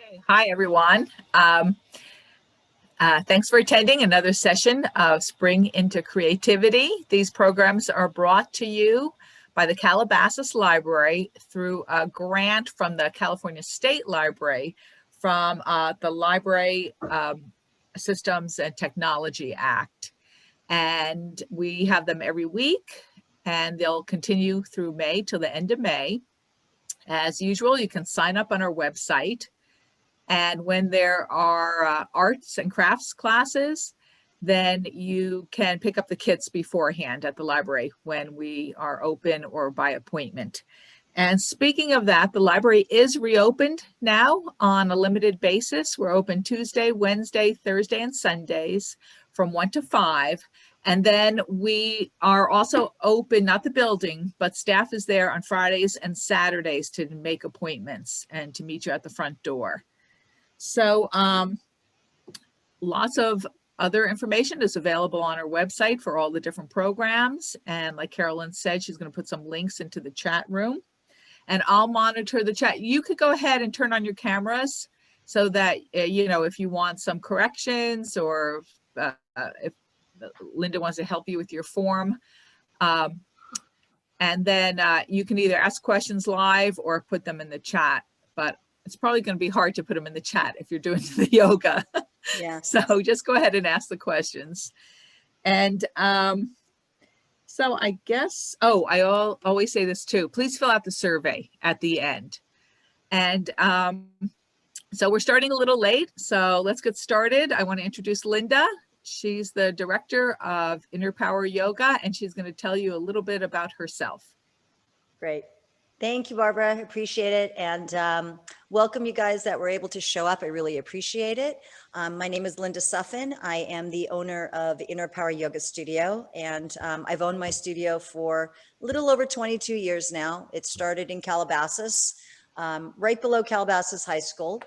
Okay. Hi, everyone. Thanks for attending another session of Spring into Creativity. These programs are brought to you by the Calabasas Library through a grant from the California State Library from the Library Systems and Technology Act. And we have them every week, and they'll continue through May till the end of May. As usual, you can sign up on our website. And when there are arts and crafts classes, then you can pick up the kits beforehand at the library when we are open or by appointment. And speaking of that, the library is reopened now on a limited basis. We're open Tuesday, Wednesday, Thursday, and Sundays from 1 to 5. And then we are also open, not the building, but staff is there on Fridays and Saturdays to make appointments and to meet you at the front door. So lots of other information is available on our website for all the different programs. And like Carolyn said, she's going to put some links into the chat room. And I'll monitor the chat. You could go ahead and turn on your cameras so that, you know, if you want some corrections or if Linda wants to help you with your form. And then you can either ask questions live or put them in the chat. But it's probably going to be hard to put them in the chat if you're doing the yoga. Yeah. So just go ahead and ask the questions. And so I guess, I always say this too, please fill out the survey at the end. And so we're starting a little late, so let's get started. I want to introduce Linda. She's the director of Inner Power Yoga, and she's going to tell you a little bit about herself. Great. Thank you, Barbara. I appreciate it. And welcome you guys that were able to show up. I really appreciate it. My name is Linda Suffin. I am the owner of Inner Power Yoga Studio. And I've owned my studio for a little over 22 years now. It started in Calabasas, right below Calabasas High School.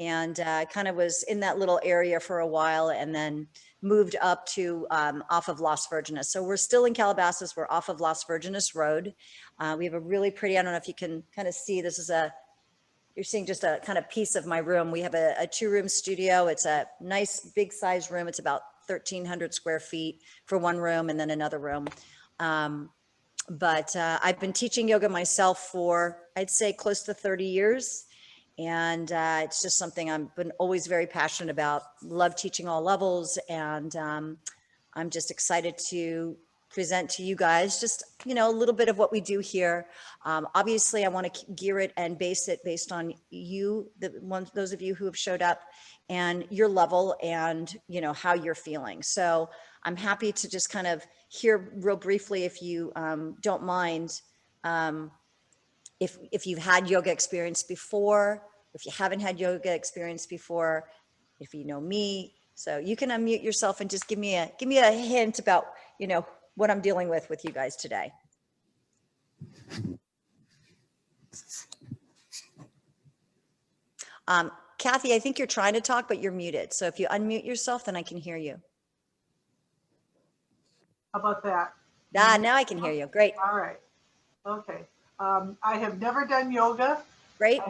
And kind of was in that little area for a while and then moved up to off of Las Virgenes. So we're still in Calabasas. We're off of Las Virgenes Road. We have a really pretty, I don't know if you can kind of see, this is you're seeing just a kind of piece of my room. We have a 2-room studio. It's a nice big size room. It's about 1,300 square feet for one room and then another room. But I've been teaching yoga myself for, I'd say, close to 30 years. And it's just something I've been always very passionate about. Love teaching all levels. And I'm just excited to present to you guys just, you know, a little bit of what we do here. Obviously, I want to gear it and base it based on you, those of you who have showed up and your level and, you know, how you're feeling. So I'm happy to just kind of hear real briefly, if you don't mind, if you've had yoga experience before, if you haven't had yoga experience before, if you know me. So you can unmute yourself and just give me a hint about, you know, what I'm dealing with you guys today. Kathy, I think you're trying to talk, but you're muted. So if you unmute yourself, then I can hear you. How about that? Now I can hear you. Great. All right. Okay. I have never done yoga. Great.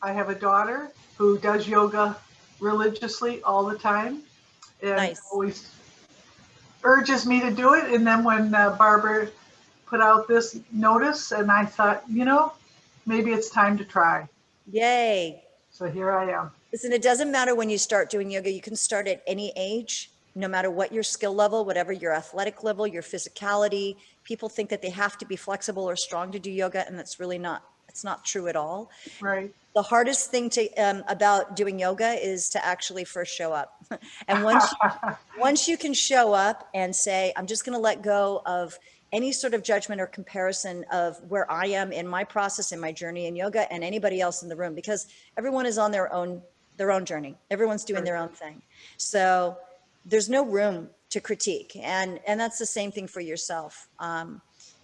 I have a daughter who does yoga religiously all the time, and nice. Always urges me to do it. And then when Barbara put out this notice, and I thought, you know, maybe it's time to try. Yay. So here I am. Listen, it doesn't matter when you start doing yoga. You can start at any age, no matter what your skill level, whatever your athletic level, your physicality. People think that they have to be flexible or strong to do yoga, and that's really not, it's not true at all. Right. The hardest thing about doing yoga is to actually first show up. And once you can show up and say, I'm just going to let go of any sort of judgment or comparison of where I am in my process, in my journey in yoga, and anybody else in the room, because everyone is on their own journey. Everyone's doing their own thing. So there's no room to critique. And that's the same thing for yourself.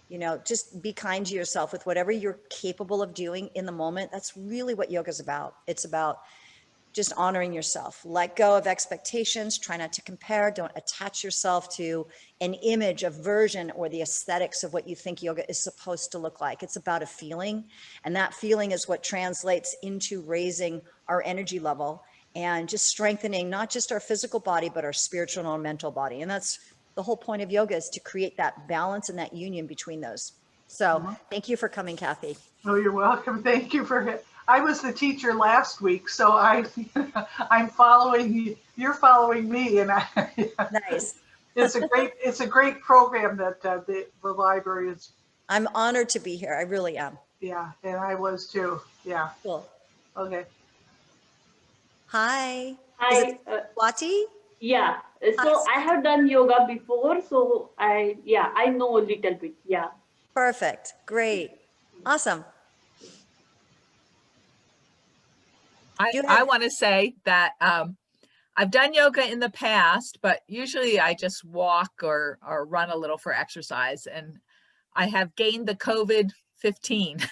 You know, just be kind to yourself with whatever you're capable of doing in the moment. That's really what yoga is about. It's about just honoring yourself. Let go of expectations, try not to compare, don't attach yourself to an image, a version, or the aesthetics of what you think yoga is supposed to look like. It's about a feeling, and that feeling is what translates into raising our energy level and just strengthening not just our physical body, but our spiritual and our mental body. And that's the whole point of yoga, is to create that balance and that union between those. So thank you for coming, Kathy. Oh, you're welcome. Thank you for it. I was the teacher last week, so I'm following you. You're following me, and Nice. it's a great program that the library is. I'm honored to be here. I really am. Yeah, and I was too. Yeah. Cool. Okay. Hi. Hi. Is it Swati? Yeah. So Hi. I have done yoga before, so I know a little bit. Yeah. Perfect. Great. Awesome. I want to say that I've done yoga in the past, but usually I just walk or run a little for exercise, and I have gained the COVID-15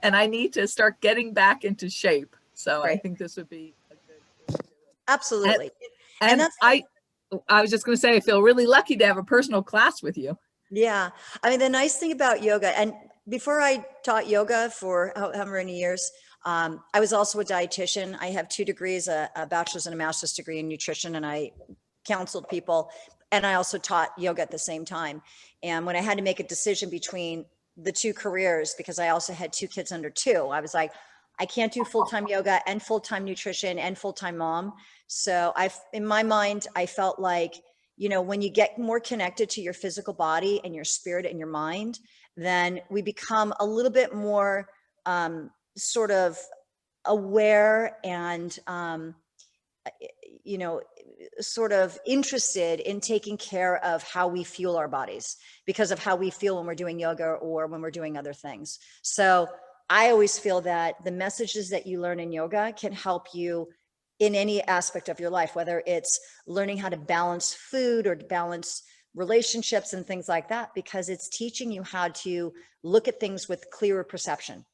and I need to start getting back into shape. So I think this would be a good. Absolutely. And I was just going to say, I feel really lucky to have a personal class with you. Yeah. I mean, the nice thing about yoga, and before I taught yoga for however many years, I was also a dietitian. I have 2 degrees, a bachelor's and a master's degree in nutrition, and I counseled people. And I also taught yoga at the same time. And when I had to make a decision between the 2 careers, because I also had 2 kids under 2, I was like, I can't do full-time yoga and full-time nutrition and full-time mom. So in my mind, I felt like, when you get more connected to your physical body and your spirit and your mind, then we become a little bit more sort of aware and, sort of interested in taking care of how we fuel our bodies because of how we feel when we're doing yoga or when we're doing other things. So I always feel that the messages that you learn in yoga can help you in any aspect of your life, whether it's learning how to balance food or to balance relationships and things like that, because it's teaching you how to look at things with clearer perception,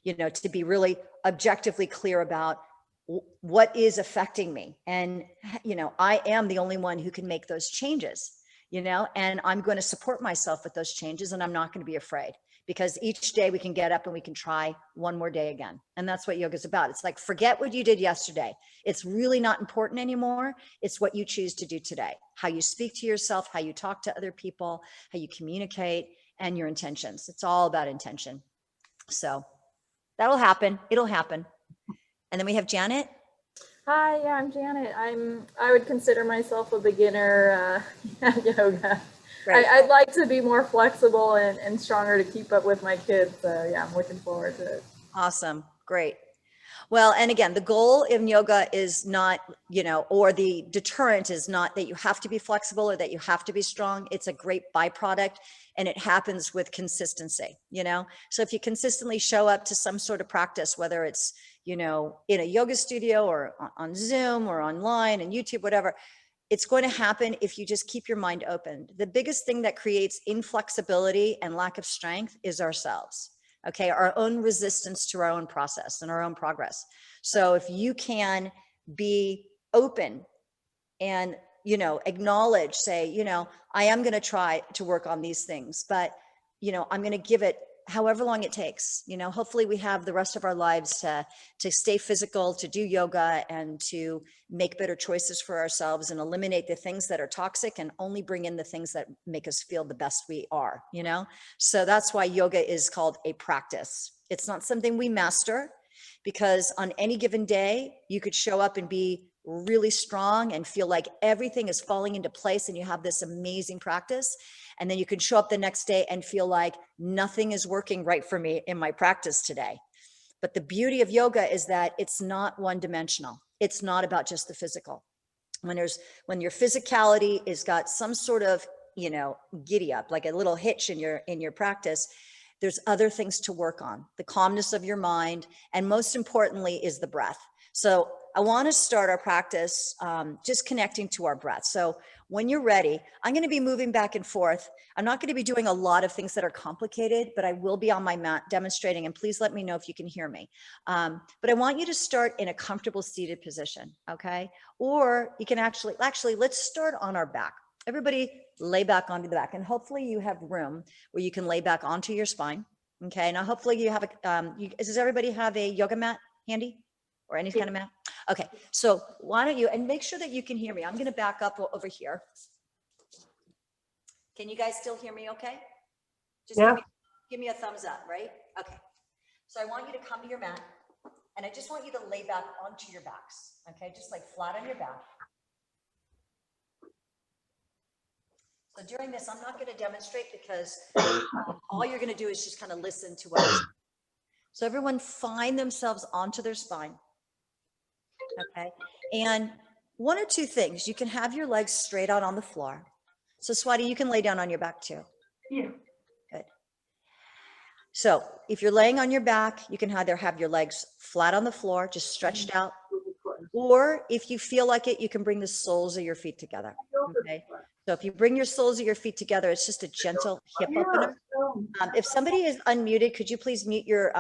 to be really objectively clear about what is affecting me. And, I am the only one who can make those changes, and I'm going to support myself with those changes, and I'm not going to be afraid, because each day we can get up and we can try one more day again. And that's what yoga is about. It's like, forget what you did yesterday. It's really not important anymore. It's what you choose to do today, how you speak to yourself, how you talk to other people, how you communicate, and your intentions. It's all about intention. So that'll happen. It'll happen. And then we have Janet. Hi, yeah, I'm Janet. I would consider myself a beginner at yoga. Right. I'd like to be more flexible and stronger to keep up with my kids. So yeah, I'm looking forward to it. Awesome. Great. Well, and again, the goal in yoga is not, or the deterrent is not that you have to be flexible or that you have to be strong. It's a great byproduct, and it happens with consistency, So if you consistently show up to some sort of practice, whether it's, in a yoga studio or on Zoom or online and YouTube, whatever, it's going to happen if you just keep your mind open. The biggest thing that creates inflexibility and lack of strength is ourselves. Okay, our own resistance to our own process and our own progress. So if you can be open and, acknowledge, say, I am going to try to work on these things, but, I'm going to give it however long it takes. Hopefully we have the rest of our lives to stay physical, to do yoga, and to make better choices for ourselves and eliminate the things that are toxic and only bring in the things that make us feel the best we are, So that's why yoga is called a practice. It's not something we master, because on any given day, you could show up and be really strong and feel like everything is falling into place and you have this amazing practice. And then you can show up the next day and feel like nothing is working right for me in my practice today. But the beauty of yoga is that it's not one-dimensional. It's not about just the physical. When your physicality has got some sort of, giddy up, like a little hitch in your practice, there's other things to work on. The calmness of your mind, and most importantly is the breath. So I want to start our practice just connecting to our breath. So when you're ready, I'm going to be moving back and forth. I'm not going to be doing a lot of things that are complicated, but I will be on my mat demonstrating, and please let me know if you can hear me. But I want you to start in a comfortable seated position, okay? Or you can actually, let's start on our back. Everybody lay back onto the back, and hopefully you have room where you can lay back onto your spine, okay? Now, hopefully you have does everybody have a yoga mat handy or any kind of mat? Okay, so why don't you, and make sure that you can hear me. I'm going to back up over here. Can you guys still hear me okay? Just Yeah. give me a thumbs up, right? Okay. So I want you to come to your mat, and I just want you to lay back onto your backs, okay? Just like flat on your back. So during this, I'm not going to demonstrate because all you're going to do is just kind of listen to what I'm saying. So everyone find themselves onto their spine. Okay. And one or two things, you can have your legs straight out on the floor. So Swati, you can lay down on your back too. Yeah. Good. So if you're laying on your back, you can either have your legs flat on the floor, just stretched out, or if you feel like it, you can bring the soles of your feet together. Okay. So if you bring your soles of your feet together, it's just a gentle hip opener. If somebody is unmuted, could you please mute your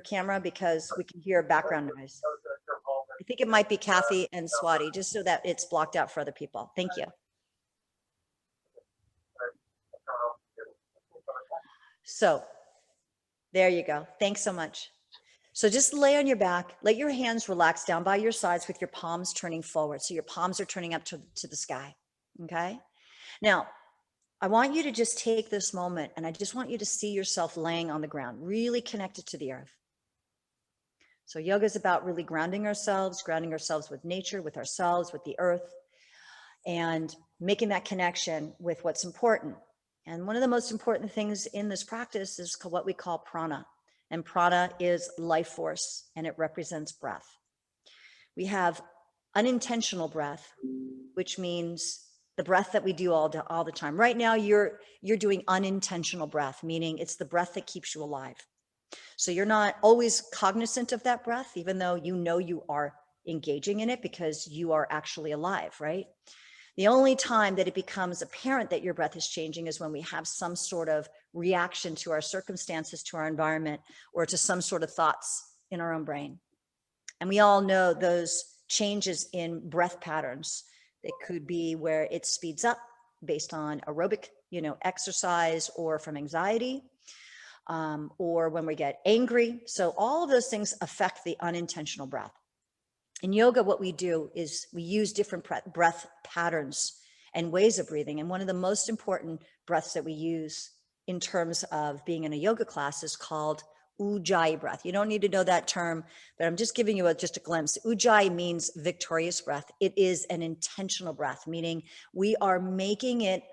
camera, because we can hear background noise. I think it might be Kathy and Swati, just so that it's blocked out for other people. Thank you. So there you go. Thanks so much. So just lay on your back, let your hands relax down by your sides with your palms turning forward. So your palms are turning up to the sky. Okay. Now, I want you to just take this moment, and I just want you to see yourself laying on the ground, really connected to the earth. So yoga is about really grounding ourselves with nature, with ourselves, with the earth, and making that connection with what's important. And one of the most important things in this practice is what we call prana. And prana is life force, and it represents breath. We have unintentional breath, which means the breath that we do all the time. Right now, you're doing unintentional breath, meaning it's the breath that keeps you alive. So you're not always cognizant of that breath, even though you know you are engaging in it because you are actually alive, right? The only time that it becomes apparent that your breath is changing is when we have some sort of reaction to our circumstances, to our environment, or to some sort of thoughts in our own brain. And we all know those changes in breath patterns. It could be where it speeds up based on aerobic, exercise, or from anxiety, or when we get angry. So all of those things affect the unintentional breath. In yoga, what we do is we use different breath patterns and ways of breathing. And one of the most important breaths that we use in terms of being in a yoga class is called Ujjayi breath. You don't need to know that term, but I'm just giving you just a glimpse. Ujjayi means victorious breath. It is an intentional breath, meaning we are making it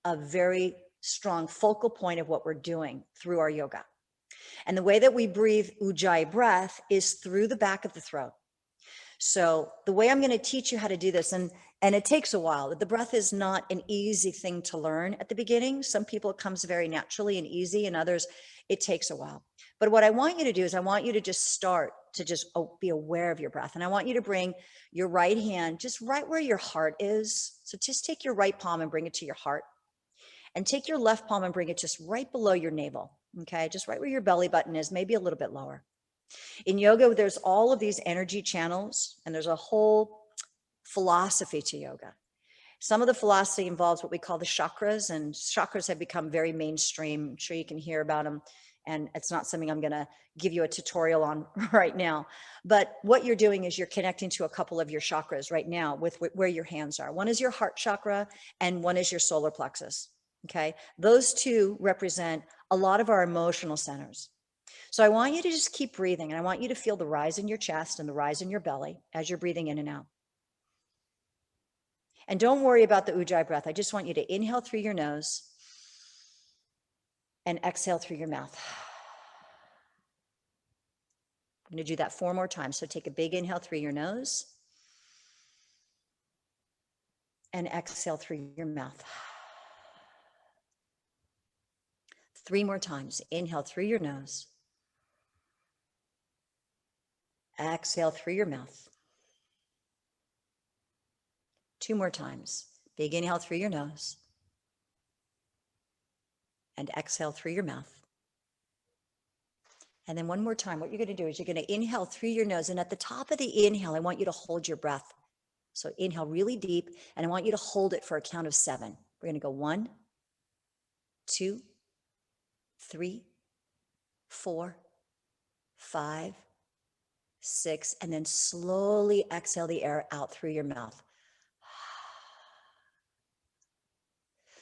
a very strong focal point of what we're doing through our yoga. And the way that we breathe Ujjayi breath is through the back of the throat. So the way I'm going to teach you how to do this, and it takes a while. The breath is not an easy thing to learn at the beginning. Some people it comes very naturally and easy, and others it takes a while. But what I want you to do is I want you to just start to just be aware of your breath. And I want you to bring your right hand just right where your heart is. So just take your right palm and bring it to your heart. And take your left palm and bring it just right below your navel. Okay, just right where your belly button is, maybe a little bit lower. In yoga, there's all of these energy channels, and there's a whole philosophy to yoga. Some of the philosophy involves what we call the chakras, and chakras have become very mainstream. I'm sure you can hear about them, and it's not something I'm going to give you a tutorial on right now. But what you're doing is you're connecting to a couple of your chakras right now with where your hands are. One is your heart chakra, and one is your solar plexus. Okay, those two represent a lot of our emotional centers. So I want you to just keep breathing, and I want you to feel the rise in your chest and the rise in your belly as you're breathing in and out. And don't worry about the Ujjayi breath. I just want you to inhale through your nose and exhale through your mouth. I'm going to do that 4 more times. So take a big inhale through your nose and exhale through your mouth. 3 more times. Inhale through your nose. Exhale through your mouth. 2 more times. Big inhale through your nose. And exhale through your mouth. And then one more time, what you're going to do is you're going to inhale through your nose. And at the top of the inhale, I want you to hold your breath. So inhale really deep, and I want you to hold it for a count of 7. We're going to go 1, 2, 3, 4, 5, 6, and then slowly exhale the air out through your mouth.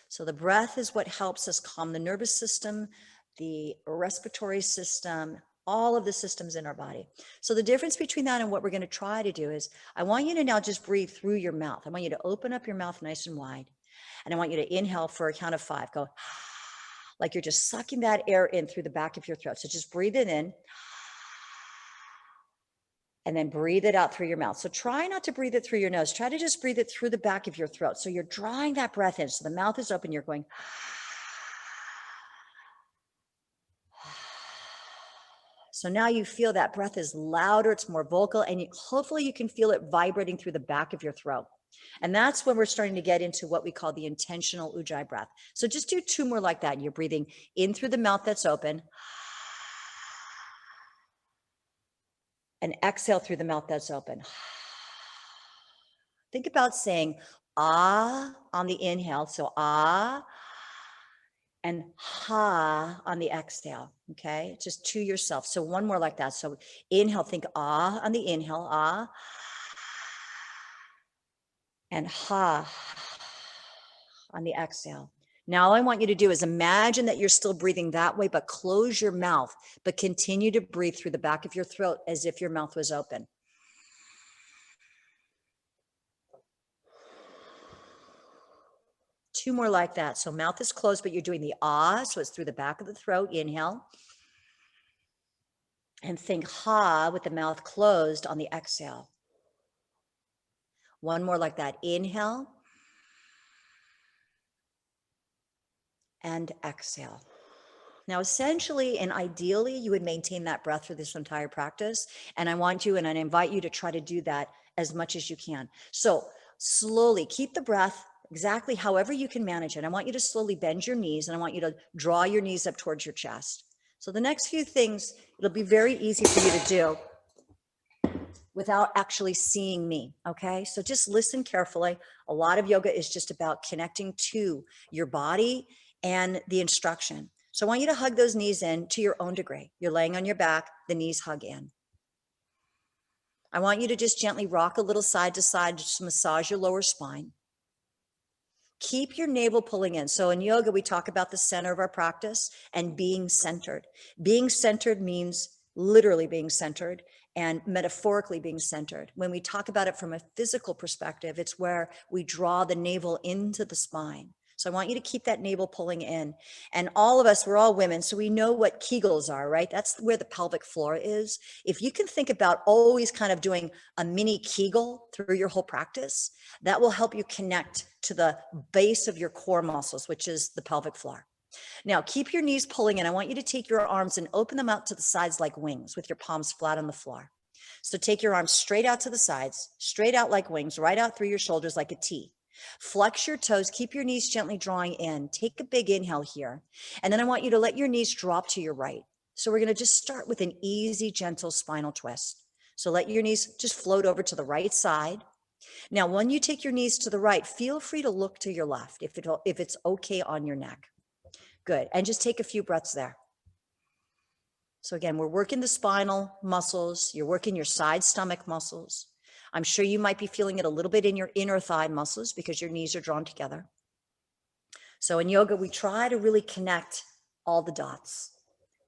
So the breath is what helps us calm the nervous system, the respiratory system, all of the systems in our body. So the difference between that and what we're going to try to do is I want you to now just breathe through your mouth. I want you to open up your mouth nice and wide. And I want you to inhale for a count of 5. Go like you're just sucking that air in through the back of your throat. So just breathe it in. And then breathe it out through your mouth. So try not to breathe it through your nose. Try to just breathe it through the back of your throat. So you're drawing that breath in. So the mouth is open. You're going. So now you feel that breath is louder. It's more vocal. And hopefully you can feel it vibrating through the back of your throat. And that's when we're starting to get into what we call the intentional Ujjayi breath. So just do 2 more like that. You're breathing in through the mouth that's open. And exhale through the mouth that's open. Think about saying ah on the inhale. So ah and ha on the exhale. Okay. Just to yourself. So one more like that. So inhale, think ah on the inhale, ah. And ha on the exhale. Now all I want you to do is imagine that you're still breathing that way, but close your mouth, but continue to breathe through the back of your throat as if your mouth was open. Two more like that. So mouth is closed, but you're doing the ah, so it's through the back of the throat. Inhale. And think ha with the mouth closed on the exhale. One more like that. Inhale. And exhale. Now, essentially and ideally, you would maintain that breath through this entire practice. And I want you and I invite you to try to do that as much as you can. So slowly keep the breath exactly however you can manage it. I want you to slowly bend your knees and I want you to draw your knees up towards your chest. So the next few things, it'll be very easy for you to do without actually seeing me, okay? So just listen carefully. A lot of yoga is just about connecting to your body and the instruction. So I want you to hug those knees in to your own degree. You're laying on your back, the knees hug in. I want you to just gently rock a little side to side, just massage your lower spine. Keep your navel pulling in. So in yoga, we talk about the center of our practice and being centered. Being centered means literally being centered and metaphorically being centered. When we talk about it from a physical perspective, it's where we draw the navel into the spine. So I want you to keep that navel pulling in. And all of us, we're all women, so we know what Kegels are, right? That's where the pelvic floor is. If you can think about always kind of doing a mini Kegel through your whole practice, that will help you connect to the base of your core muscles, which is the pelvic floor. Now, keep your knees pulling in. I want you to take your arms and open them out to the sides like wings with your palms flat on the floor. So take your arms straight out to the sides, straight out like wings, right out through your shoulders like a T. Flex your toes, keep your knees gently drawing in. Take a big inhale here. And then I want you to let your knees drop to your right. So we're going to just start with an easy, gentle spinal twist. So let your knees just float over to the right side. Now, when you take your knees to the right, feel free to look to your left if it's okay on your neck. Good. And just take a few breaths there. So again, we're working the spinal muscles. You're working your side stomach muscles. I'm sure you might be feeling it a little bit in your inner thigh muscles because your knees are drawn together. So in yoga, we try to really connect all the dots.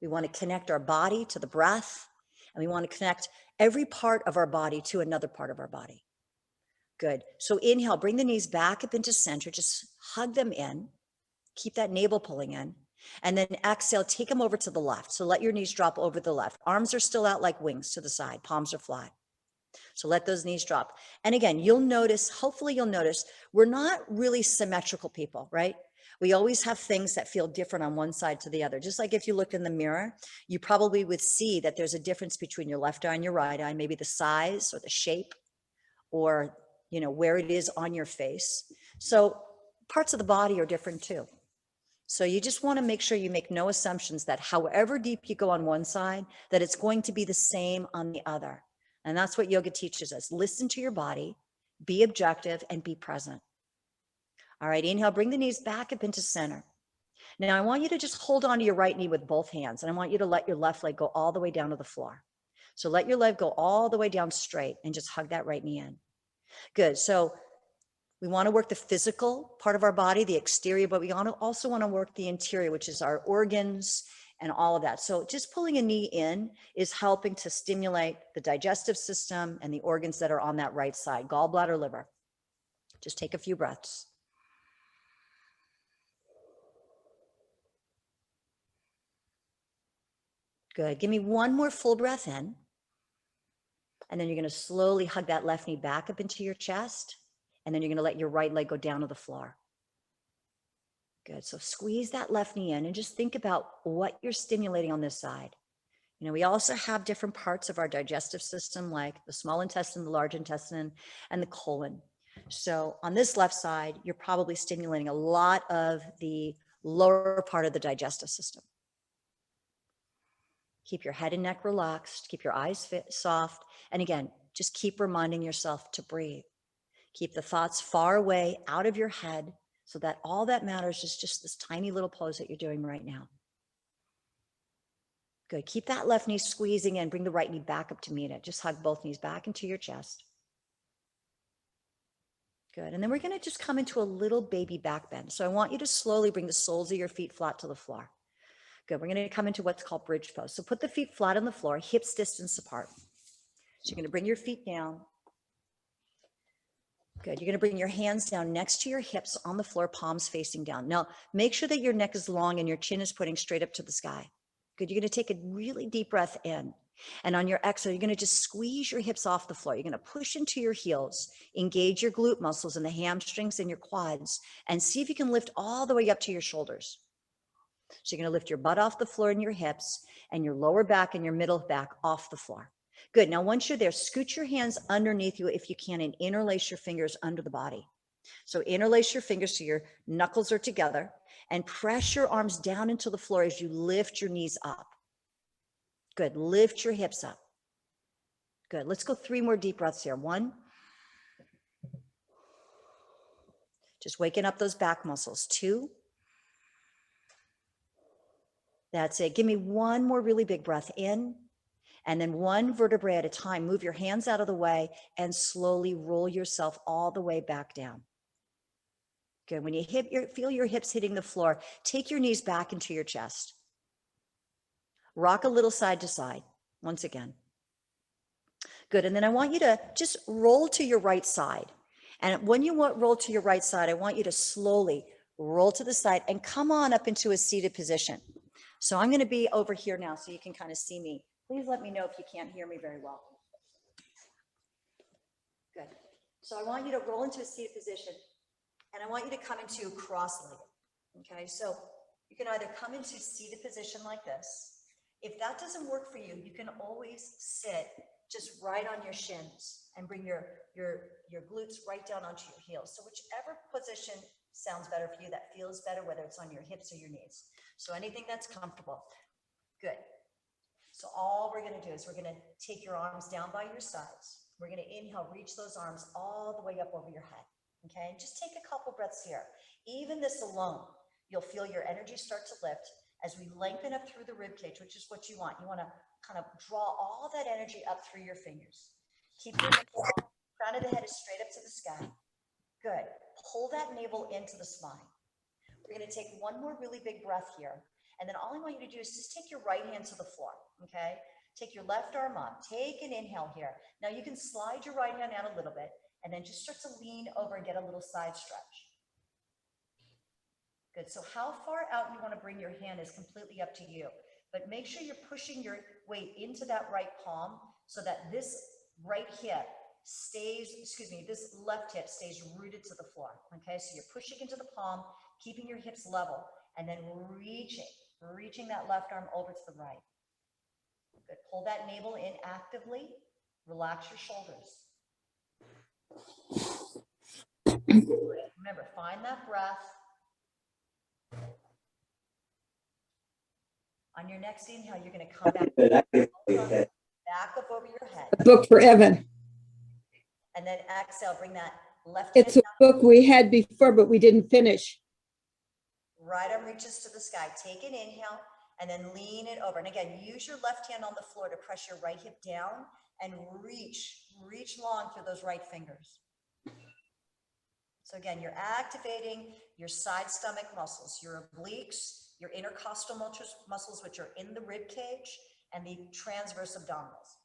We want to connect our body to the breath, and we want to connect every part of our body to another part of our body. Good. So inhale, bring the knees back up into center. Just hug them in. Keep that navel pulling in. And then exhale, take them over to the left. So let your knees drop over the left. Arms are still out like wings to the side. Palms are flat. So let those knees drop. And again, you'll notice, hopefully you'll notice, we're not really symmetrical people, right? We always have things that feel different on one side to the other. Just like if you looked in the mirror, you probably would see that there's a difference between your left eye and your right eye, maybe the size or the shape or, you know, where it is on your face. So parts of the body are different too. So you just want to make sure you make no assumptions that however deep you go on one side, that it's going to be the same on the other. And that's what yoga teaches us. Listen to your body, be objective, and be present. All right, inhale, bring the knees back up into center. Now I want you to just hold on to your right knee with both hands, and I want you to let your left leg go all the way down to the floor. So let your leg go all the way down straight and just hug that right knee in. Good. So we want to work the physical part of our body, the exterior, but we also want to work the interior, which is our organs and all of that. So just pulling a knee in is helping to stimulate the digestive system and the organs that are on that right side, gallbladder, liver. Just take a few breaths. Good. Give me one more full breath in. And then you're going to slowly hug that left knee back up into your chest. And then you're going to let your right leg go down to the floor. Good. So squeeze that left knee in and just think about what you're stimulating on this side. You know, we also have different parts of our digestive system, like the small intestine, the large intestine, and the colon. So on this left side, you're probably stimulating a lot of the lower part of the digestive system. Keep your head and neck relaxed, keep your eyes soft. And again, just keep reminding yourself to breathe. Keep the thoughts far away out of your head so that all that matters is just this tiny little pose that you're doing right now. Good. Keep that left knee squeezing in. Bring the right knee back up to meet it. Just hug both knees back into your chest. Good. And then we're going to just come into a little baby back bend. So I want you to slowly bring the soles of your feet flat to the floor. Good. We're going to come into what's called bridge pose. So put the feet flat on the floor, hips distance apart. So you're going to bring your feet down. Good. You're going to bring your hands down next to your hips on the floor, palms facing down. Now, make sure that your neck is long and your chin is pointing straight up to the sky. Good. You're going to take a really deep breath in. And on your exhale, you're going to just squeeze your hips off the floor. You're going to push into your heels, engage your glute muscles and the hamstrings and your quads, and see if you can lift all the way up to your shoulders. So you're going to lift your butt off the floor and your hips, and your lower back and your middle back off the floor. Good. Now, once you're there, scoot your hands underneath you if you can, and interlace your fingers under the body. So interlace your fingers so your knuckles are together, and press your arms down into the floor as you lift your knees up. Good. Lift your hips up. Good. Let's go 3 more deep breaths here. 1. Just waking up those back muscles. 2. That's it. Give me 1 more really big breath in, and then 1 vertebrae at a time. Move your hands out of the way and slowly roll yourself all the way back down. Good. When you feel your hips hitting the floor, take your knees back into your chest. Rock a little side to side. Once again. Good. And then I want you to just roll to your right side. And when you roll to your right side, I want you to slowly roll to the side and come on up into a seated position. So I'm going to be over here now so you can kind of see me. Please let me know if you can't hear me very well. Good. So I want you to roll into a seated position, and I want you to come into cross-legged. Okay, so you can either come into seated position like this. If that doesn't work for you, you can always sit just right on your shins and bring your glutes right down onto your heels. So whichever position sounds better for you, that feels better, whether it's on your hips or your knees. So anything that's comfortable. Good. So all we're going to do is we're going to take your arms down by your sides. We're going to inhale, reach those arms all the way up over your head. Okay, and just take a couple breaths here. Even this alone, you'll feel your energy start to lift as we lengthen up through the rib cage, which is what you want. You want to kind of draw all that energy up through your fingers. Keep your crown of the head is straight up to the sky. Good. Pull that navel into the spine. We're going to take 1 more really big breath here. And then all I want you to do is just take your right hand to the floor. Okay. Take your left arm up. Take an inhale here. Now you can slide your right hand out a little bit and then just start to lean over and get a little side stretch. Good. So how far out you want to bring your hand is completely up to you. But make sure you're pushing your weight into that right palm so that this right hip stays, this left hip stays rooted to the floor. Okay, so you're pushing into the palm, keeping your hips level, and then reaching that left arm over to the right. Good. Pull that navel in actively. Relax your shoulders. Remember, find that breath. On your next inhale, you're going to come back up over your head. A book for Evan. And then exhale, bring that left It's hand a book we had before, but we didn't finish. right arm reaches to the sky. Take an inhale and then lean it over. And again, use your left hand on the floor to press your right hip down and reach long through those right fingers. So again, you're activating your side stomach muscles, your obliques, your intercostal muscles, which are in the rib cage, and the transverse abdominals.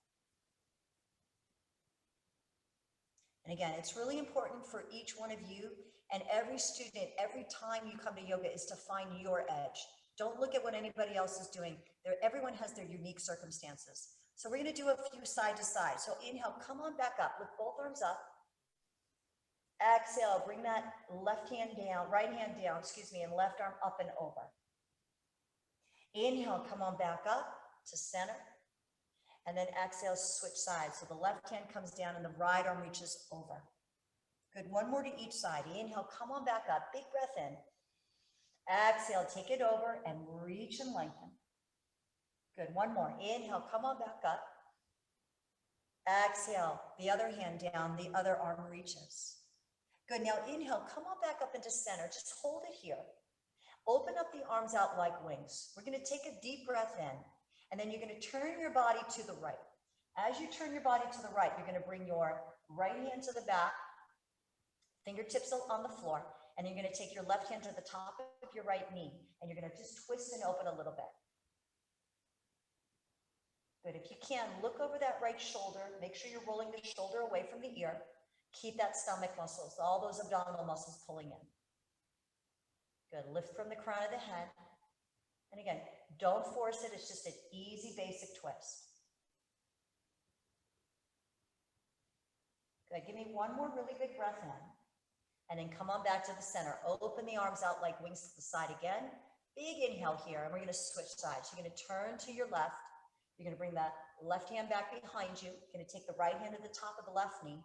And again, it's really important for each one of you and every student, every time you come to yoga, is to find your edge. Don't look at what anybody else is doing. Everyone has their unique circumstances. So we're going to do a few side to side. So inhale, come on back up with both arms up. Exhale, bring that right hand down, and left arm up and over. Inhale, come on back up to center. And then exhale, switch sides. So the left hand comes down and the right arm reaches over. Good, one more to each side. Inhale, come on back up, big breath in. Exhale, take it over and reach and lengthen. Good, one more. Inhale, come on back up. Exhale, the other hand down, the other arm reaches. Good, now inhale, come on back up into center. Just hold it here. Open up the arms out like wings. We're going to take a deep breath in, and then you're going to turn your body to the right. As you turn your body to the right, you're going to bring your right hand to the back, fingertips on the floor, and you're going to take your left hand to the top of your right knee, and you're going to just twist and open a little bit. Good. If you can, look over that right shoulder. Make sure you're rolling the shoulder away from the ear. Keep that stomach muscles, all those abdominal muscles pulling in. Good. Lift from the crown of the head. And again, don't force it. It's just an easy, basic twist. Good. Give me one more really big breath in. And then come on back to the center. Open the arms out like wings to the side again. Big inhale here. And we're going to switch sides. You're going to turn to your left. You're going to bring that left hand back behind you. You're going to take the right hand to the top of the left knee.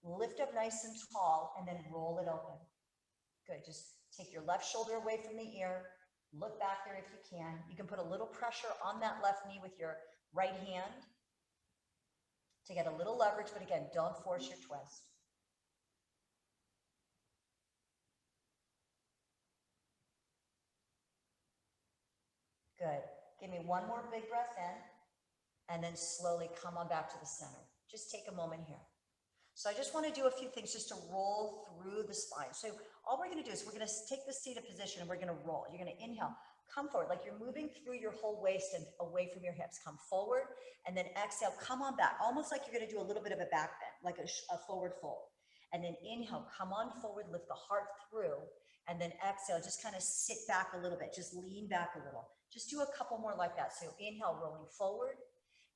Lift up nice and tall, and then roll it open. Good. Just take your left shoulder away from the ear. Look back there if you can. You can put a little pressure on that left knee with your right hand to get a little leverage, but again, don't force your twist. Good. Give me one more big breath in, and then slowly come on back to the center. Just take a moment here. So I just want to do a few things just to roll through the spine. So all we're going to do is we're going to take the seated position and we're going to roll. You're going to inhale, come forward, like you're moving through your whole waist and away from your hips. Come forward, and then exhale, come on back, almost like you're going to do a little bit of a back bend, like a forward fold. And then inhale, come on forward, lift the heart through, and then exhale, just kind of sit back a little bit, just lean back a little. Just do a couple more like that. So inhale, rolling forward,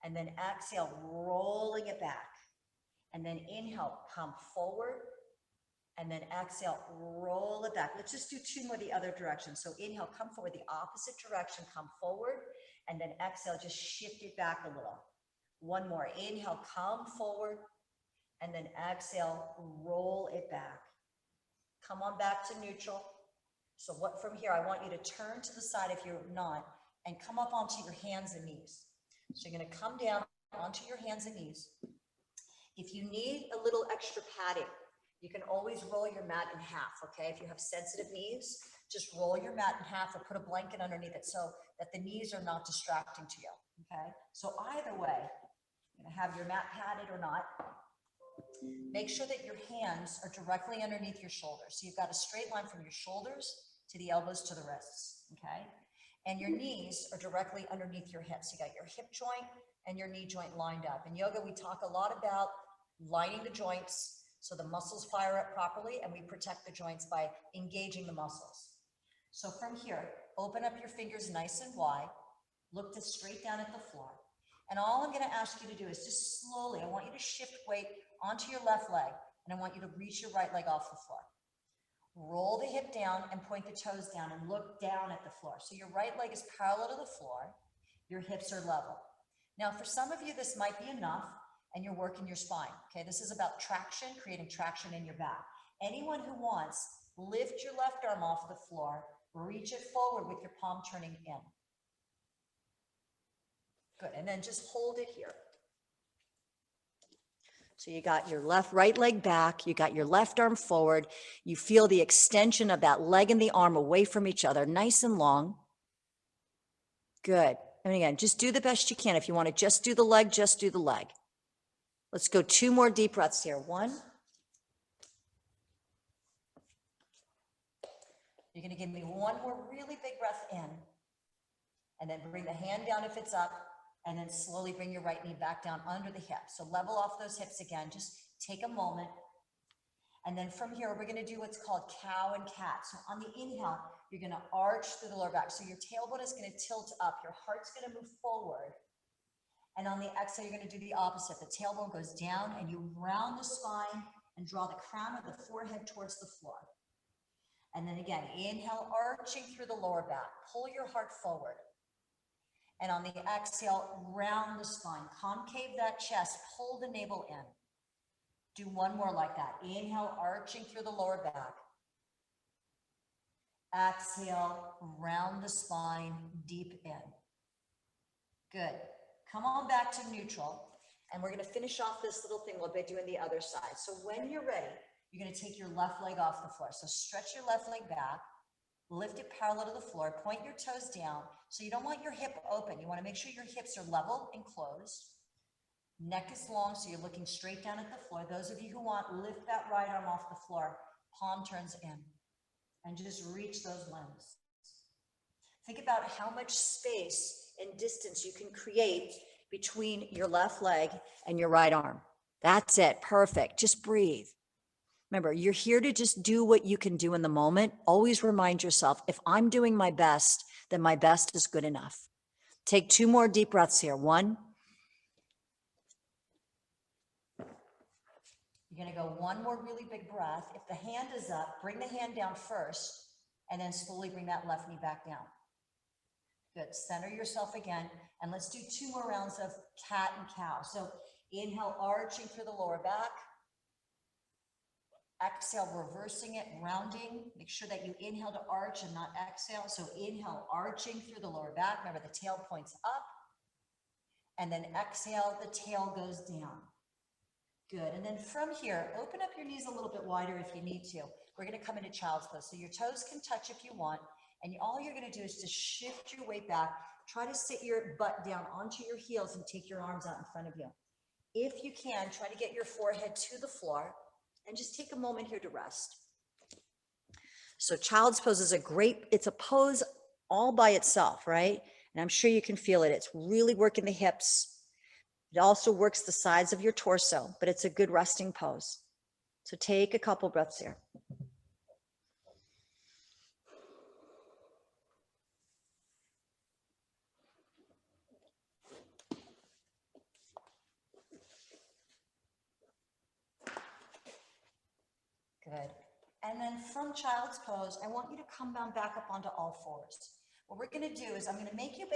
and then exhale, rolling it back. And then inhale, come forward, and then exhale, roll it back. Let's just do two more the other direction. So inhale, come forward, the opposite direction, come forward, and then exhale, just shift it back a little. One more. Inhale, come forward, and then exhale, roll it back. Come on back to neutral. So what from here, I want you to turn to the side if you're not, and come up onto your hands and knees. So you're going to come down onto your hands and knees. If you need a little extra padding, you can always roll your mat in half, okay? If you have sensitive knees, just roll your mat in half or put a blanket underneath it so that the knees are not distracting to you, okay? So either way, you're gonna have your mat padded or not. Make sure that your hands are directly underneath your shoulders. So you've got a straight line from your shoulders to the elbows to the wrists, okay? And your knees are directly underneath your hips. You got your hip joint and your knee joint lined up. In yoga, we talk a lot about lining the joints so the muscles fire up properly, and we protect the joints by engaging the muscles. So from here, open up your fingers nice and wide, look straight down at the floor. And all I'm gonna ask you to do is just slowly, I want you to shift weight onto your left leg, and I want you to reach your right leg off the floor. Roll the hip down and point the toes down and look down at the floor. So your right leg is parallel to the floor. Your hips are level. Now, for some of you, this might be enough and you're working your spine. Okay, this is about traction, creating traction in your back. Anyone who wants, lift your left arm off the floor, reach it forward with your palm turning in. Good, and then just hold it here. So you got your right leg back, you got your left arm forward, you feel the extension of that leg and the arm away from each other, nice and long. Good. And again, just do the best you can. If you want to just do the leg, just do the leg. Let's go 2 more deep breaths here. 1. You're going to give me 1 more really big breath in, and then bring the hand down if it's up, and then slowly bring your right knee back down under the hip. So level off those hips again. Just take a moment. And then from here, we're going to do what's called cow and cat. So on the inhale, you're going to arch through the lower back. So your tailbone is going to tilt up. Your heart's going to move forward. And on the exhale, you're going to do the opposite. The tailbone goes down and you round the spine and draw the crown of the forehead towards the floor. And then again, inhale, arching through the lower back. Pull your heart forward. And on the exhale, round the spine, concave that chest, pull the navel in. Do 1 more like that. Inhale, arching through the lower back. Exhale, round the spine, deep in. Good. Come on back to neutral. And we're going to finish off this little thing by doing the other side. So when you're ready, you're going to take your left leg off the floor. So stretch your left leg back. Lift it parallel to the floor, point your toes down. So you don't want your hip open. You want to make sure your hips are level and closed. Neck is long, so you're looking straight down at the floor. Those of you who want, lift that right arm off the floor. Palm turns in. And just reach those limbs. Think about how much space and distance you can create between your left leg and your right arm. That's it. Perfect. Just breathe. Remember, you're here to just do what you can do in the moment. Always remind yourself, if I'm doing my best, then my best is good enough. Take 2 more deep breaths here. 1. You're going to go 1 more really big breath. If the hand is up, bring the hand down first, and then slowly bring that left knee back down. Good. Center yourself again, and let's do 2 more rounds of cat and cow. So inhale, arching through the lower back. Exhale, reversing it, rounding. Make sure that you inhale to arch and not exhale. So inhale, arching through the lower back. Remember, the tail points up. And then exhale, the tail goes down. Good. And then from here, open up your knees a little bit wider if you need to. We're going to come into child's pose. So your toes can touch if you want. And all you're going to do is just shift your weight back. Try to sit your butt down onto your heels and take your arms out in front of you. If you can, try to get your forehead to the floor. And just take a moment here to rest. So child's pose is it's a pose all by itself, right? And I'm sure you can feel it. It's really working the hips. It also works the sides of your torso, but it's a good resting pose. So take a couple breaths here. Good. And then from child's pose, I want you to come down back up onto all fours. What we're going to do is I'm going to make your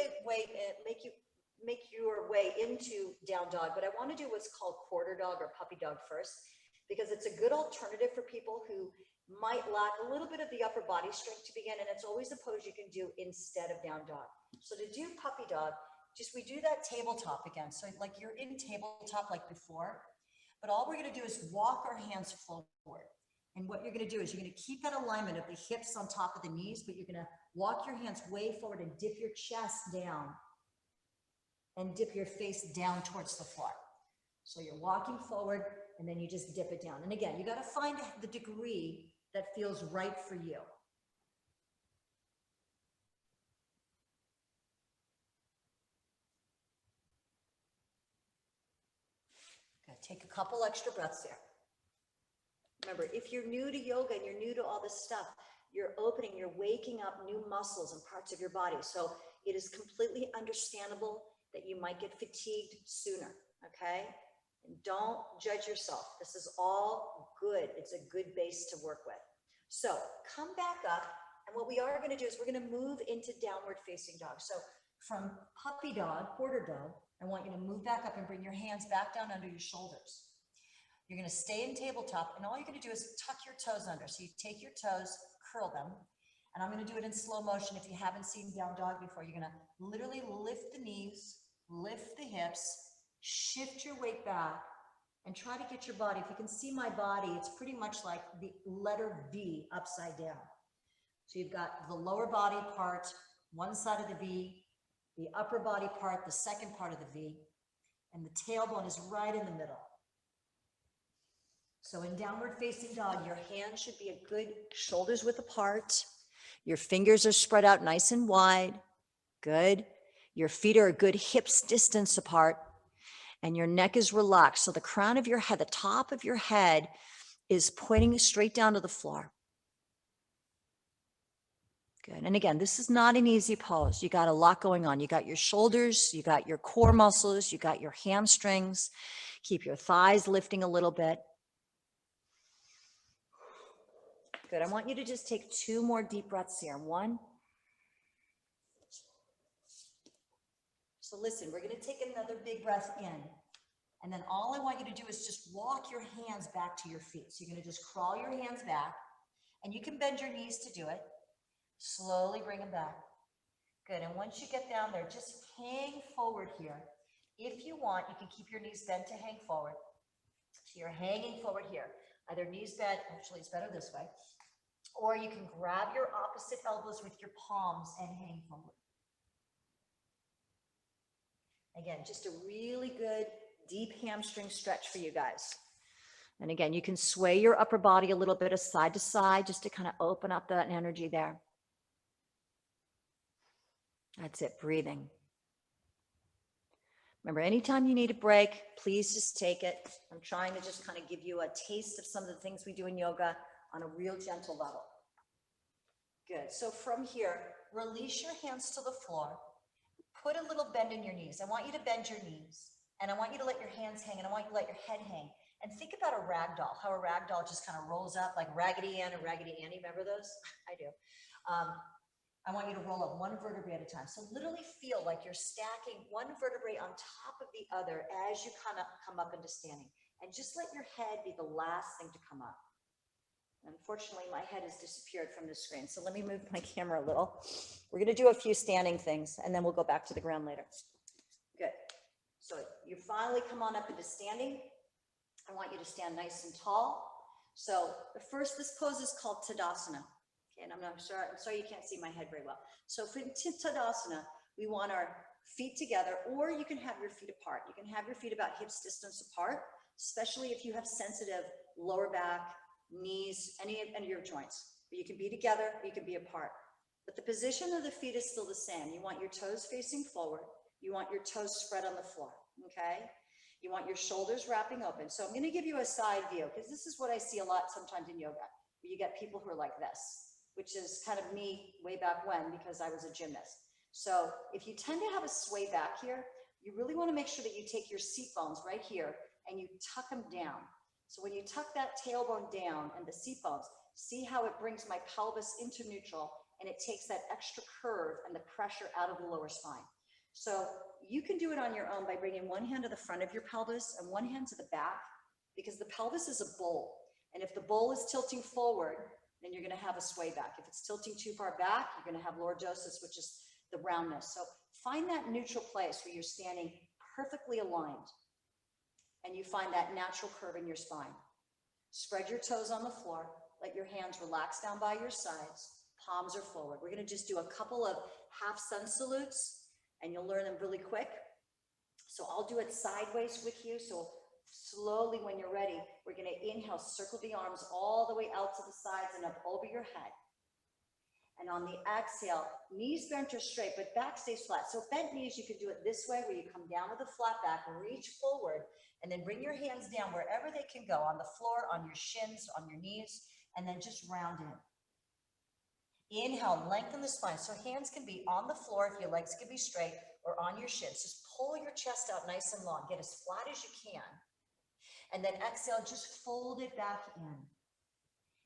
way into down dog, but I want to do what's called quarter dog or puppy dog first, because it's a good alternative for people who might lack a little bit of the upper body strength to begin, and it's always a pose you can do instead of down dog. So to do puppy dog, we do that tabletop again. So like you're in tabletop like before, but all we're going to do is walk our hands forward. And what you're going to do is you're going to keep that alignment of the hips on top of the knees, but you're going to walk your hands way forward and dip your chest down and dip your face down towards the floor. So you're walking forward and then you just dip it down. And again, you got to find the degree that feels right for you. Okay, take a couple extra breaths there. Remember, if you're new to yoga and you're new to all this stuff, you're opening, you're waking up new muscles and parts of your body. So it is completely understandable that you might get fatigued sooner, okay? And don't judge yourself. This is all good. It's a good base to work with. So come back up. And what we are going to do is we're going to move into downward facing dog. So from puppy dog, quarter dog, I want you to move back up and bring your hands back down under your shoulders. You're going to stay in tabletop, and all you're going to do is tuck your toes under. So you take your toes, curl them, and I'm going to do it in slow motion. If you haven't seen down dog before, you're going to literally lift the knees, lift the hips, shift your weight back, and try to get your body. If you can see my body, it's pretty much like the letter V upside down. So you've got the lower body part, one side of the V, the upper body part, the second part of the V, and the tailbone is right in the middle. So in downward facing dog, your hands should be a good shoulders width apart. Your fingers are spread out nice and wide. Good. Your feet are a good hips distance apart, and your neck is relaxed. So the crown of your head, the top of your head is pointing straight down to the floor. Good. And again, this is not an easy pose. You got a lot going on. You got your shoulders, you got your core muscles, you got your hamstrings. Keep your thighs lifting a little bit. Good. I want you to just take 2 more deep breaths here. 1. So listen, we're going to take another big breath in. And then all I want you to do is just walk your hands back to your feet. So you're going to just crawl your hands back, and you can bend your knees to do it. Slowly bring them back. Good. And once you get down there, just hang forward here. If you want, you can keep your knees bent to hang forward. So you're hanging forward here. Either knees bent, actually it's better this way, or you can grab your opposite elbows with your palms and hang forward. Again, just a really good deep hamstring stretch for you guys. And again, you can sway your upper body a little bit of side to side just to kind of open up that energy there. That's it, breathing. Remember, anytime you need a break, please just take it. I'm trying to just kind of give you a taste of some of the things we do in yoga on a real gentle level. Good. So from here, release your hands to the floor. Put a little bend in your knees. I want you to bend your knees, and I want you to let your hands hang, and I want you to let your head hang. And think about a rag doll, how a rag doll just kind of rolls up like Raggedy Ann and Raggedy Annie. Remember those? I do. I want you to roll up 1 vertebrae at a time. So literally feel like you're stacking 1 vertebrae on top of the other as you kind of come up into standing. And just let your head be the last thing to come up. Unfortunately, my head has disappeared from the screen. So let me move my camera a little. We're going to do a few standing things, and then we'll go back to the ground later. Good. So you finally come on up into standing. I want you to stand nice and tall. So this pose is called Tadasana. Okay, and I'm sorry you can't see my head very well. So for Tadasana, we want our feet together, or you can have your feet apart. You can have your feet about hips distance apart, especially if you have sensitive lower back, knees, any of your joints. You can be together, you can be apart. But the position of the feet is still the same. You want your toes facing forward. You want your toes spread on the floor, okay? You want your shoulders wrapping open. So I'm going to give you a side view, because this is what I see a lot sometimes in yoga, where you get people who are like this, which is kind of me way back when, because I was a gymnast. So if you tend to have a sway back here, you really want to make sure that you take your seat bones right here and you tuck them down. So when you tuck that tailbone down and the seat bones, see how it brings my pelvis into neutral, and it takes that extra curve and the pressure out of the lower spine. So you can do it on your own by bringing one hand to the front of your pelvis and one hand to the back, because the pelvis is a bowl. And if the bowl is tilting forward, then you're going to have a sway back. If it's tilting too far back, you're going to have lordosis, which is the roundness. So find that neutral place where you're standing perfectly aligned, and you find that natural curve in your spine. Spread your toes on the floor. Let your hands relax down by your sides. Palms are forward. We're going to just do a couple of half sun salutes, and you'll learn them really quick. So I'll do it sideways with you. So slowly, when you're ready, we're going to inhale, circle the arms all the way out to the sides and up over your head. And on the exhale, knees bent or straight, but back stays flat. So bent knees, you can do it this way, where you come down with a flat back, reach forward, and then bring your hands down wherever they can go, on the floor, on your shins, on your knees, and then just round in. Inhale, lengthen the spine. So hands can be on the floor if your legs can be straight, or on your shins. Just pull your chest out nice and long. Get as flat as you can. And then exhale, just fold it back in.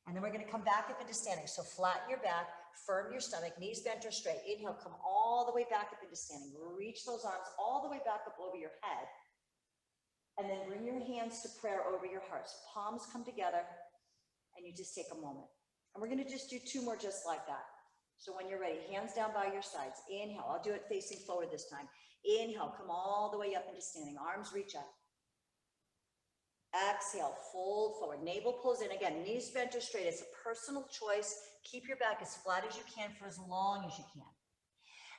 And then we're going to come back up into standing. So flatten your back, firm your stomach, knees bent or straight. Inhale, come all the way back up into standing. Reach those arms all the way back up over your head. And then bring your hands to prayer over your heart. So palms come together and you just take a moment. And we're going to just do 2 more just like that. So when you're ready, hands down by your sides. Inhale, I'll do it facing forward this time. Inhale, come all the way up into standing. Arms reach up. Exhale, fold forward. Navel pulls in. Again, knees bent or straight. It's a personal choice. Keep your back as flat as you can for as long as you can.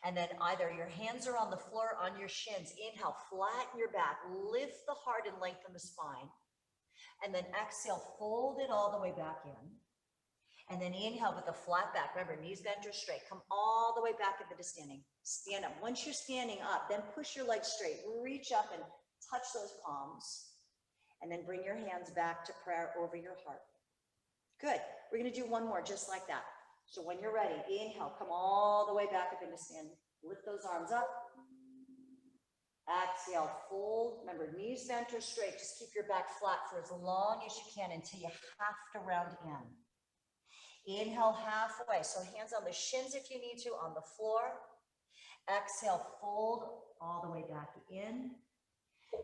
And then either your hands are on the floor, on your shins. Inhale, flatten your back. Lift the heart and lengthen the spine. And then exhale, fold it all the way back in. And then inhale with a flat back. Remember, knees bent or straight. Come all the way back up into standing. Stand up. Once you're standing up, then push your legs straight. Reach up and touch those palms. And then bring your hands back to prayer over your heart. Good. We're going to do 1 more just like that. So when you're ready, inhale, come all the way back up into standing. Lift those arms up. Exhale, fold. Remember, knees bent or straight. Just keep your back flat for as long as you can until you have to round in. Inhale halfway. So hands on the shins if you need to, on the floor. Exhale, fold all the way back in.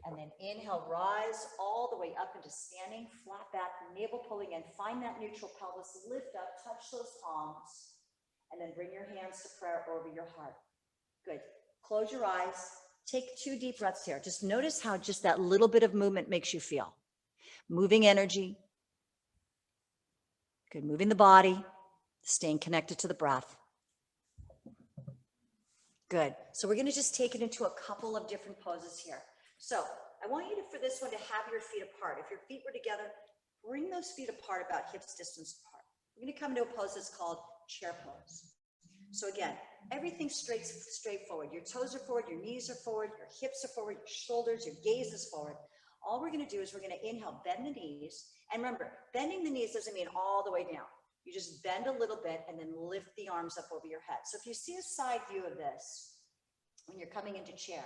And then inhale, rise all the way up into standing, flat back, navel pulling in. Find that neutral pelvis, lift up, touch those palms, and then bring your hands to prayer over your heart. Good. Close your eyes. Take 2 deep breaths here. Just notice how just that little bit of movement makes you feel. Moving energy. Good. Moving the body, staying connected to the breath. Good. So we're going to just take it into a couple of different poses here. So I want you to, for this one, to have your feet apart. If your feet were together, bring those feet apart about hips distance apart. We're going to come into a pose that's called chair pose. So again, everything's straightforward. Your toes are forward, your knees are forward, your hips are forward, your shoulders, your gaze is forward. All we're going to do is we're going to inhale, bend the knees. And remember, bending the knees doesn't mean all the way down. You just bend a little bit and then lift the arms up over your head. So if you see a side view of this, when you're coming into chair,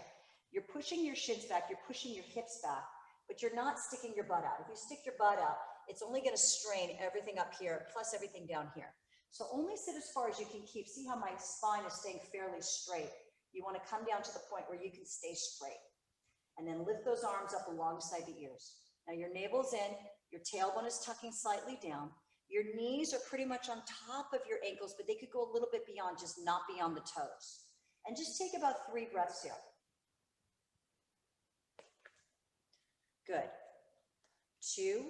you're pushing your shins back, you're pushing your hips back, but you're not sticking your butt out. If you stick your butt out, it's only going to strain everything up here, plus everything down here. So only sit as far as you can keep. See how my spine is staying fairly straight. You want to come down to the point where you can stay straight. And then lift those arms up alongside the ears. Now your navel's in, your tailbone is tucking slightly down. Your knees are pretty much on top of your ankles, but they could go a little bit beyond, just not beyond the toes. And just take about 3 breaths here. Good. 2.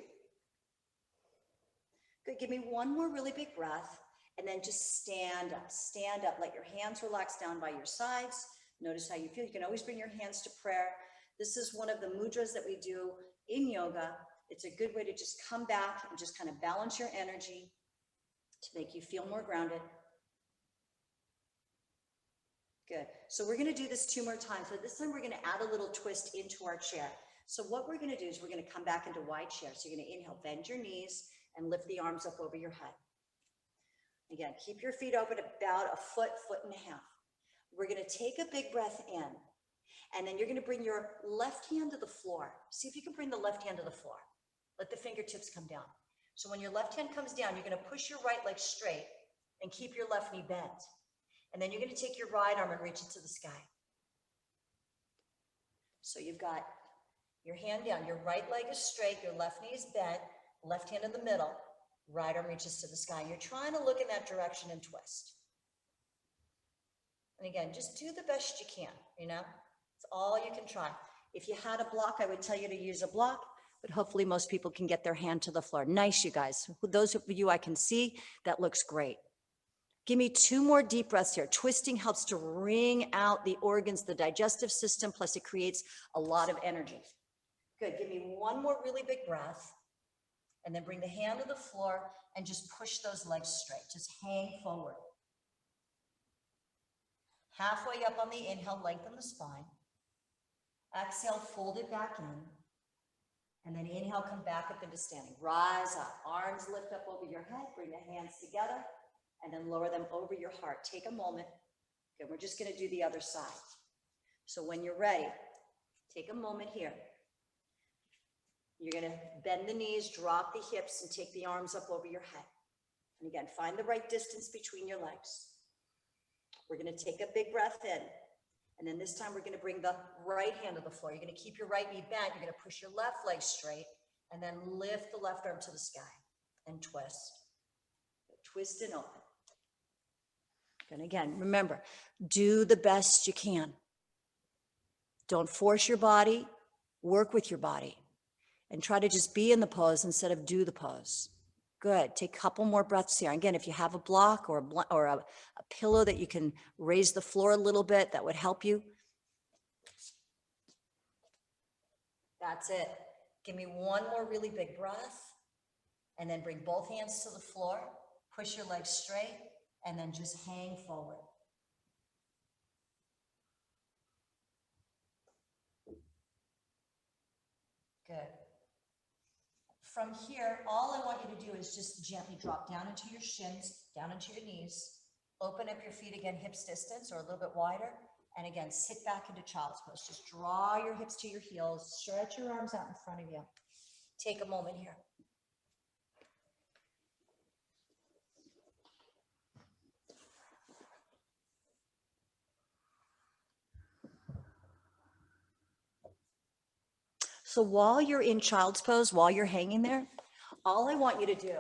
Good. Give me 1 more really big breath. And then just stand up. Stand up. Let your hands relax down by your sides. Notice how you feel. You can always bring your hands to prayer. This is one of the mudras that we do in yoga. It's a good way to just come back and just kind of balance your energy to make you feel more grounded. Good. So we're going to do this 2 more times. So this time we're going to add a little twist into our chair. So what we're going to do is we're going to come back into wide chair. So you're going to inhale, bend your knees and lift the arms up over your head. Again, keep your feet open about a foot, foot and a half. We're going to take a big breath in, and then you're going to bring your left hand to the floor. See if you can bring the left hand to the floor. Let the fingertips come down. So when your left hand comes down, you're going to push your right leg straight and keep your left knee bent. And then you're going to take your right arm and reach it to the sky. So you've got your hand down, your right leg is straight, your left knee is bent, left hand in the middle, right arm reaches to the sky. And you're trying to look in that direction and twist. And again, just do the best you can, you know? It's all you can try. If you had a block, I would tell you to use a block, but hopefully most people can get their hand to the floor. Nice, you guys. Those of you I can see, that looks great. Give me 2 more deep breaths here. Twisting helps to wring out the organs, the digestive system, plus it creates a lot of energy. Good, give me 1 more really big breath, and then bring the hand to the floor and just push those legs straight. Just hang forward. Halfway up on the inhale, lengthen the spine. Exhale, fold it back in. And then inhale, come back up into standing. Rise up, arms lift up over your head, bring the hands together, and then lower them over your heart. Take a moment. Okay, we're just gonna do the other side. So when you're ready, take a moment here. You're gonna bend the knees, drop the hips, and take the arms up over your head. And again, find the right distance between your legs. We're going to take a big breath in. And then this time we're going to bring the right hand to the floor. You're going to keep your right knee bent. You're going to push your left leg straight and then lift the left arm to the sky and twist. Twist and open. And again, remember, do the best you can. Don't force your body, work with your body, and try to just be in the pose instead of do the pose. Good. Take a couple more breaths here. Again, if you have a block or a pillow that you can raise the floor a little bit, that would help you. That's it. Give me one more really big breath, and then bring both hands to the floor. Push your legs straight, and then just hang forward. Good. From here, all I want you to do is just gently drop down into your shins, down into your knees. Open up your feet again, hips distance or a little bit wider. And again, sit back into child's pose. Just draw your hips to your heels. Stretch your arms out in front of you. Take a moment here. So while you're in child's pose, while you're hanging there, all I want you to do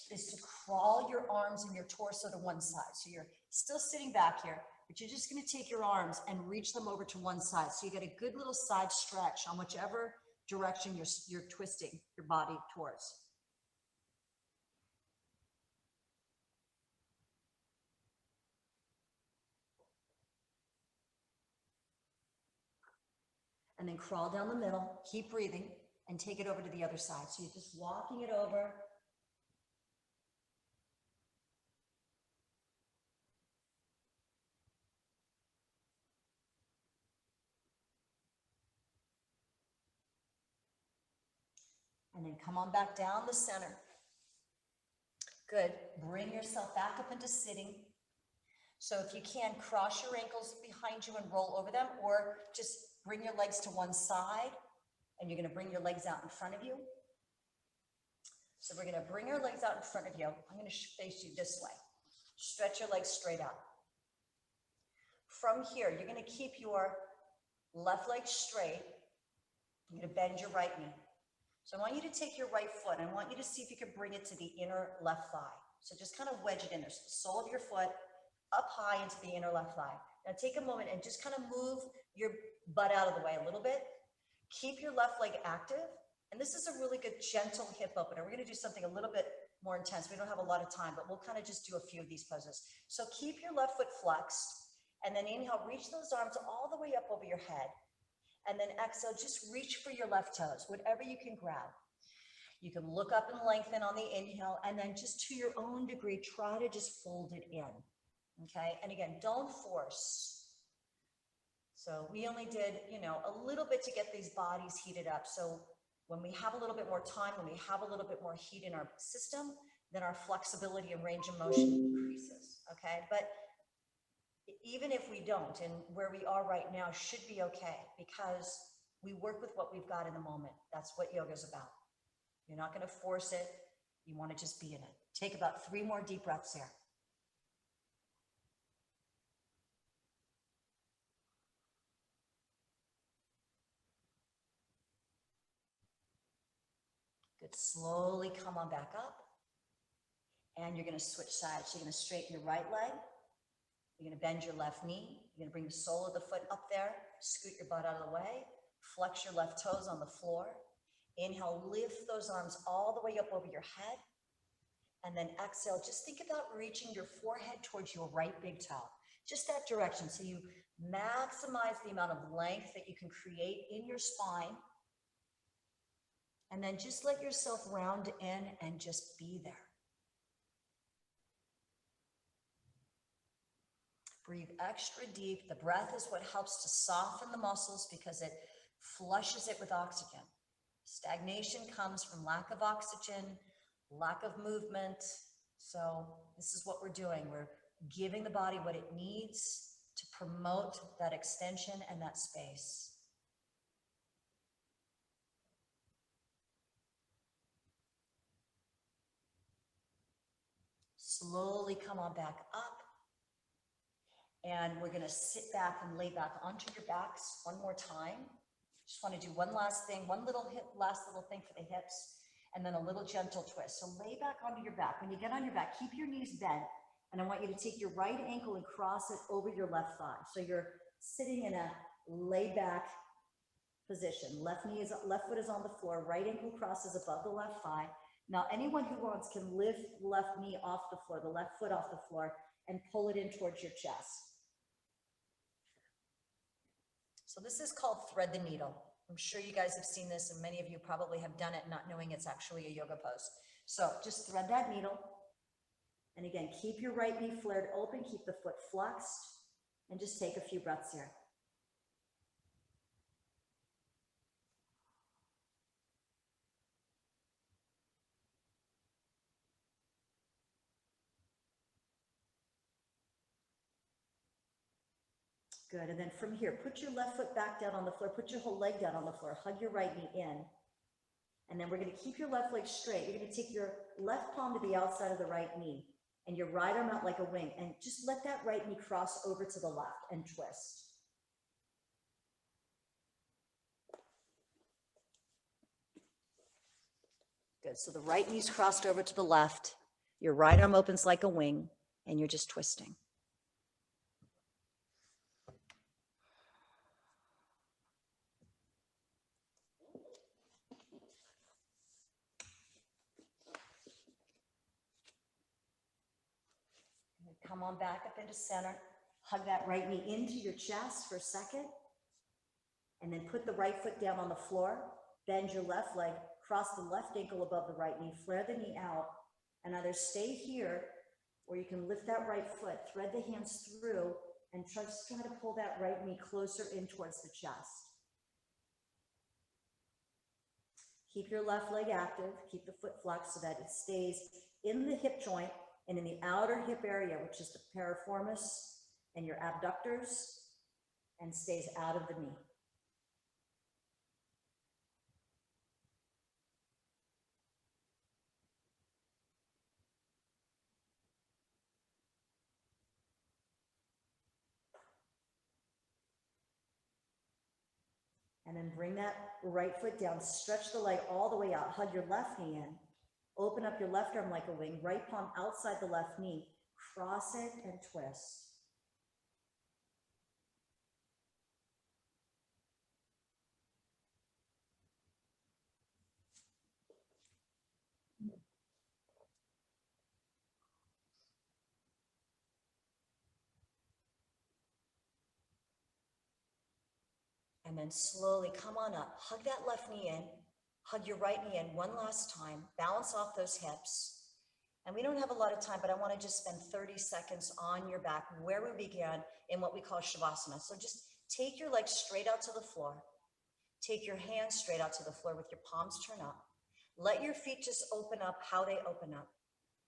is to crawl your arms and your torso to one side. So you're still sitting back here, but you're just going to take your arms and reach them over to one side. So you get a good little side stretch on whichever direction you're twisting your body towards. And then crawl down the middle, keep breathing, and take it over to the other side. So you're just walking it over. And then come on back down the center. Good. Bring yourself back up into sitting. So if you can, cross your ankles behind you and roll over them, or just bring your legs to one side, and you're going to bring your legs out in front of you. So we're going to bring our legs out in front of you. I'm going to face you this way. Stretch your legs straight out. From here, you're going to keep your left leg straight. You're going to bend your right knee. So I want you to take your right foot, and I want you to see if you can bring it to the inner left thigh. So just kind of wedge it in there. So the sole of your foot up high into the inner left thigh. Now take a moment and just kind of move your butt out of the way a little bit. Keep your left leg active. And this is a really good gentle hip opener. We're going to do something a little bit more intense. We don't have a lot of time, but we'll kind of just do a few of these poses. So keep your left foot flexed, and then inhale, reach those arms all the way up over your head. And then exhale, just reach for your left toes, whatever you can grab. You can look up and lengthen on the inhale, and then just to your own degree, try to just fold it in. Okay, and again, don't force. So we only did, a little bit to get these bodies heated up. So when we have a little bit more time, when we have a little bit more heat in our system, then our flexibility and range of motion increases. Okay, but even if we don't, and where we are right now should be okay, because we work with what we've got in the moment. That's what yoga is about. You're not going to force it. You want to just be in it. Take about 3 more deep breaths here. Good. Slowly come on back up. And you're going to switch sides. You're going to straighten your right leg. You're going to bend your left knee. You're going to bring the sole of the foot up there. Scoot your butt out of the way. Flex your left toes on the floor. Inhale, lift those arms all the way up over your head. And then exhale, just think about reaching your forehead towards your right big toe. Just that direction. So you maximize the amount of length that you can create in your spine. And then just let yourself round in and just be there. Breathe extra deep. The breath is what helps to soften the muscles because it flushes it with oxygen. Stagnation comes from lack of oxygen, lack of movement. So this is what we're doing. We're giving the body what it needs to promote that extension and that space. slowly come on back up. And we're going to sit back and lay back onto your backs one more time. Just want to do one last thing, last little thing for the hips, and then a little gentle twist. So lay back onto your back. When you get on your back, keep your knees bent, and I want you to take your right ankle and cross it over your left thigh. So you're sitting in a lay back position. Left foot is on the floor, right ankle crosses above the left thigh. Now, anyone who wants can lift the left knee off the floor, the left foot off the floor, and pull it in towards your chest. So this is called thread the needle. I'm sure you guys have seen this, and many of you probably have done it not knowing it's actually a yoga pose. So just thread that needle. And again, keep your right knee flared open, keep the foot flexed, and just take a few breaths here. Good, and then from here, put your left foot back down on the floor, put your whole leg down on the floor, hug your right knee in. And then we're gonna keep your left leg straight. You're gonna take your left palm to the outside of the right knee and your right arm out like a wing, and just let that right knee cross over to the left and twist. Good, so the right knee's crossed over to the left, your right arm opens like a wing, and you're just twisting. Come on back up into center. Hug that right knee into your chest for a second. And then put the right foot down on the floor. Bend your left leg. Cross the left ankle above the right knee. Flare the knee out. And either stay here, or you can lift that right foot. Thread the hands through and try to pull that right knee closer in towards the chest. Keep your left leg active. Keep the foot flexed so that it stays in the hip joint and in the outer hip area, which is the piriformis and your abductors, and stays out of the knee. And then bring that right foot down, stretch the leg all the way out, hug your left knee in, open up your left arm like a wing, right palm outside the left knee, cross it and twist. And then slowly come on up, hug that left knee in, hug your right knee in one last time, balance off those hips. And we don't have a lot of time, but I want to just spend 30 seconds on your back where we began in what we call Shavasana. So just take your legs straight out to the floor. Take your hands straight out to the floor with your palms turned up. Let your feet just open up how they open up.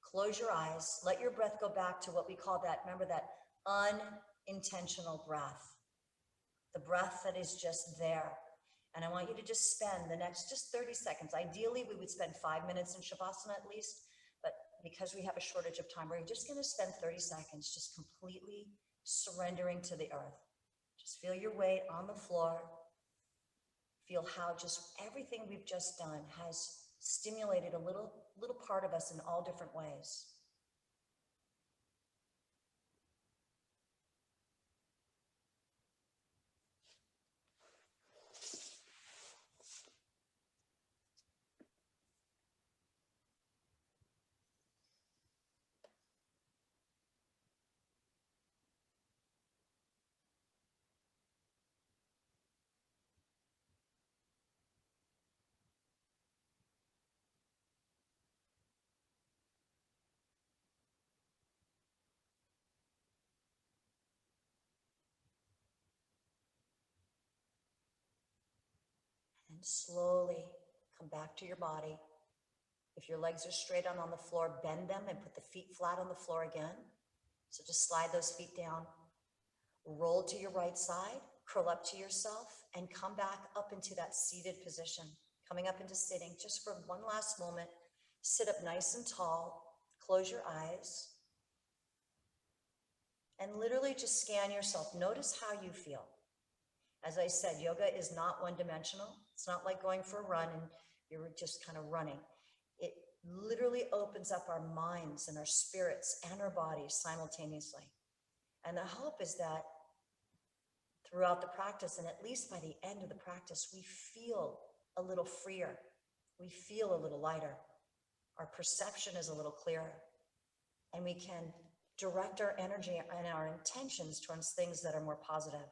Close your eyes. Let your breath go back to what we call that, remember that unintentional breath. The breath that is just there. And I want you to just spend the next just 30 seconds. Ideally, we would spend 5 minutes in Shavasana at least, but because we have a shortage of time, we're just gonna spend 30 seconds just completely surrendering to the earth. Just feel your weight on the floor. Feel how just everything we've just done has stimulated a little part of us in all different ways. And slowly come back to your body. If your legs are straight on the floor, bend them and put the feet flat on the floor again. So just slide those feet down. Roll to your right side, curl up to yourself, and come back up into that seated position. Coming up into sitting just for one last moment. Sit up nice and tall. Close your eyes. and literally just scan yourself. Notice how you feel. As I said, yoga is not one-dimensional. It's not like going for a run and you're just kind of running. It literally opens up our minds and our spirits and our bodies simultaneously. And the hope is that throughout the practice, and at least by the end of the practice, we feel a little freer. We feel a little lighter. Our perception is a little clearer. And we can direct our energy and our intentions towards things that are more positive.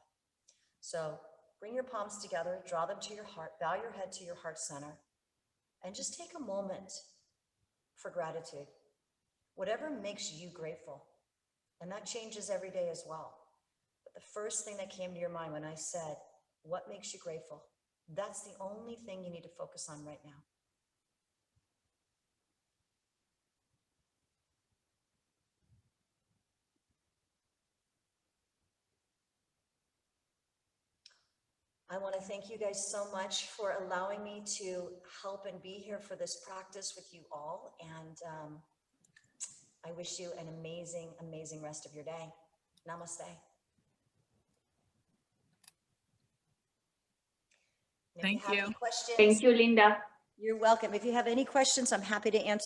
So bring your palms together, draw them to your heart, bow your head to your heart center, and just take a moment for gratitude. Whatever makes you grateful. And that changes every day as well. But the first thing that came to your mind when I said, what makes you grateful? That's the only thing you need to focus on right now. I want to thank you guys so much for allowing me to help and be here for this practice with you all. And I wish you an amazing, amazing rest of your day. Namaste. And if Thank have you. any questions, Thank you, Linda. you're welcome. If you have any questions, I'm happy to answer.